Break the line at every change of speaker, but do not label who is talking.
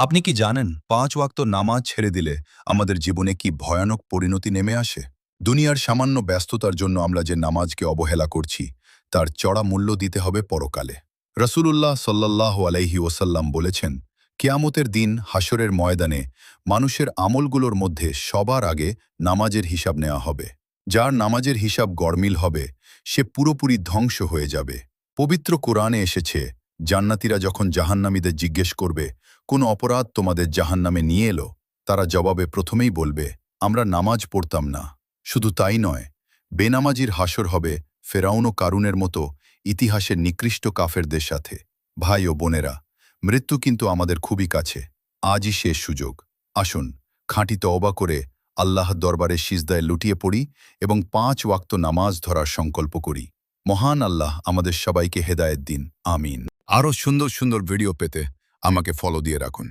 আপনি কি জানেন ৫ ওয়াক্ত নামাজ ছেড়ে দিলে আমাদের জীবনে কি ভয়ানক পরিণতি নেমে আসে? দুনিয়ার সামান্য ব্যস্ততার জন্য আমরা যে নামাজকে অবহেলা করছি তার চড়া মূল্য দিতে হবে পরকালে। রাসূলুল্লাহ সাল্লাল্লাহু আলাইহি ওয়াসাল্লাম বলেছেন, কিয়ামতের দিন হাসরের ময়দানে মানুষের আমলগুলোর মধ্যে সবার আগে নামাজের হিসাব নেওয়া হবে। যার নামাজের হিসাব গড়মিল হবে সে পুরোপুরি ধ্বংস হয়ে যাবে। পবিত্র কোরআনে এসেছে, জান্নাতীরা যখন জাহান্নামীদের জিজ্ঞেস করবে, কোন অপরাধ তোমাদের জাহান্নামে নিয়ে এলো, তারা জবাবে প্রথমেই বলবে, আমরা নামাজ পড়তাম না। শুধু তাই নয়, বেনামাজির হাসর হবে ফেরাউন ও কারুনের মতো ইতিহাসের নিকৃষ্ট কাফেরদের সাথে। ভাই ও বোনেরা, মৃত্যু কিন্তু আমাদের খুবই কাছে। আজই শেষ সুযোগ। আসুন খাঁটি তওবা করে আল্লাহর দরবারে সিজদায় লুটিয়ে পড়ি এবং ৫ ওয়াক্ত নামাজ ধরার সংকল্প করি। মহান আল্লাহ আমাদের সবাইকে হেদায়েত দিন। আমিন। আরও সুন্দর সুন্দর ভিডিও পেতে আমাকে ফলো দিয়ে রাখুন।